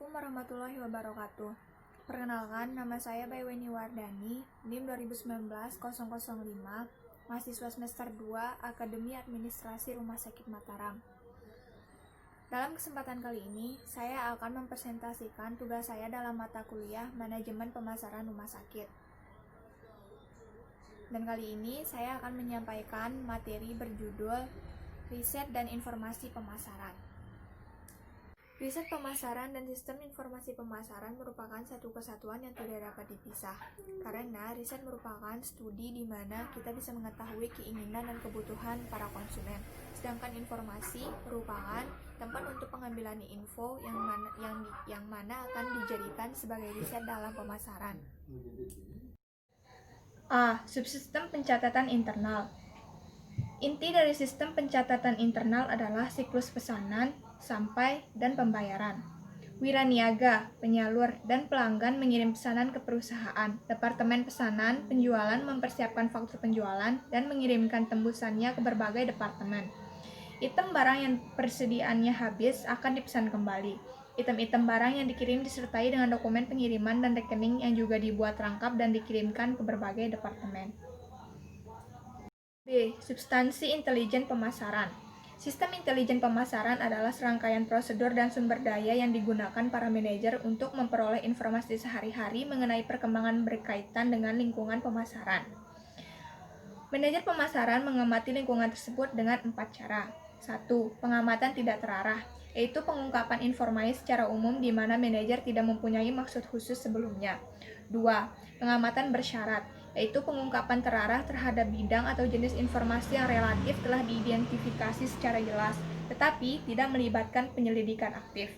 Assalamualaikum warahmatullahi wabarakatuh. Perkenalkan, nama saya Bayweni Wardani, NIM 2019-005, mahasiswa semester 2, Akademi Administrasi Rumah Sakit Mataram. Dalam kesempatan kali ini, saya akan mempresentasikan tugas saya dalam mata kuliah Manajemen Pemasaran Rumah Sakit. Dan kali ini, saya akan menyampaikan materi berjudul Riset dan Informasi Pemasaran. Riset pemasaran dan sistem informasi pemasaran merupakan satu kesatuan yang tidak dapat dipisah, karena riset merupakan studi di mana kita bisa mengetahui keinginan dan kebutuhan para konsumen, sedangkan informasi merupakan tempat untuk pengambilan info yang mana akan dijadikan sebagai riset dalam pemasaran. A. Subsistem pencatatan internal. Inti dari sistem pencatatan internal adalah siklus pesanan, sampai, dan pembayaran. Wiraniaga, penyalur, dan pelanggan mengirim pesanan ke perusahaan. Departemen pesanan, penjualan mempersiapkan faktur penjualan dan mengirimkan tembusannya ke berbagai departemen. Item barang yang persediaannya habis akan dipesan kembali. Item-item barang yang dikirim disertai dengan dokumen pengiriman dan rekening yang juga dibuat rangkap dan dikirimkan ke berbagai departemen. B. Substansi intelijen pemasaran. Sistem intelijen pemasaran adalah serangkaian prosedur dan sumber daya yang digunakan para manajer untuk memperoleh informasi sehari-hari mengenai perkembangan berkaitan dengan lingkungan pemasaran. Manajer pemasaran mengamati lingkungan tersebut dengan 4 cara. 1. Pengamatan tidak terarah, yaitu pengungkapan informasi secara umum di mana manajer tidak mempunyai maksud khusus sebelumnya. 2. Pengamatan bersyarat, yaitu pengungkapan terarah terhadap bidang atau jenis informasi yang relatif telah diidentifikasi secara jelas, tetapi tidak melibatkan penyelidikan aktif.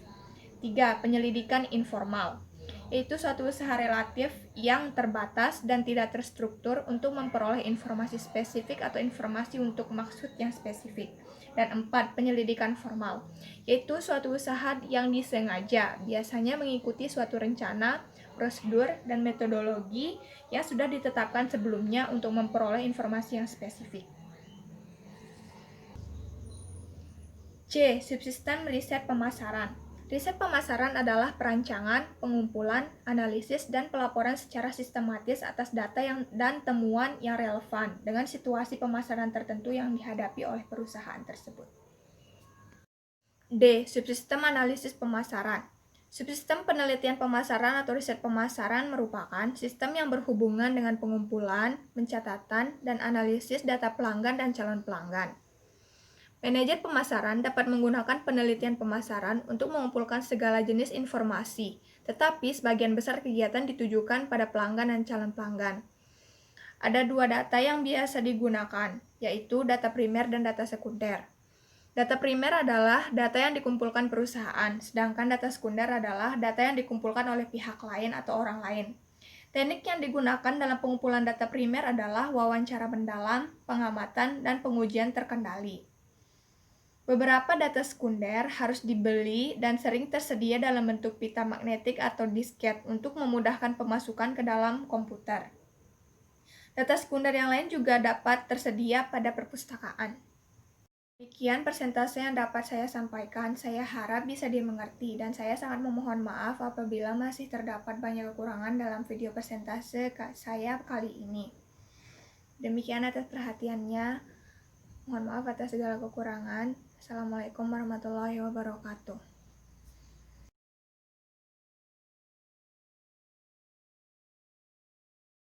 3. Penyelidikan informal, yaitu suatu usaha relatif yang terbatas dan tidak terstruktur untuk memperoleh informasi spesifik atau informasi untuk maksud yang spesifik. Dan 4. Penyelidikan formal, yaitu suatu usaha yang disengaja, biasanya mengikuti suatu rencana, prosedur, dan metodologi yang sudah ditetapkan sebelumnya untuk memperoleh informasi yang spesifik. C. Subsistem riset pemasaran. Riset pemasaran adalah perancangan, pengumpulan, analisis, dan pelaporan secara sistematis atas data dan temuan yang relevan dengan situasi pemasaran tertentu yang dihadapi oleh perusahaan tersebut. D. Subsistem analisis pemasaran. Subsistem penelitian pemasaran atau riset pemasaran merupakan sistem yang berhubungan dengan pengumpulan, pencatatan, dan analisis data pelanggan dan calon pelanggan. Manajer pemasaran dapat menggunakan penelitian pemasaran untuk mengumpulkan segala jenis informasi, tetapi sebagian besar kegiatan ditujukan pada pelanggan dan calon pelanggan. Ada 2 data yang biasa digunakan, yaitu data primer dan data sekunder. Data primer adalah data yang dikumpulkan perusahaan, sedangkan data sekunder adalah data yang dikumpulkan oleh pihak lain atau orang lain. Teknik yang digunakan dalam pengumpulan data primer adalah wawancara mendalam, pengamatan, dan pengujian terkendali. Beberapa data sekunder harus dibeli dan sering tersedia dalam bentuk pita magnetik atau disket untuk memudahkan pemasukan ke dalam komputer. Data sekunder yang lain juga dapat tersedia pada perpustakaan. Demikian persentase yang dapat saya sampaikan. Saya harap bisa dimengerti dan saya sangat memohon maaf apabila masih terdapat banyak kekurangan dalam video persentase saya kali ini. Demikian atas perhatiannya. Mohon maaf atas segala kekurangan. Assalamualaikum warahmatullahi wabarakatuh.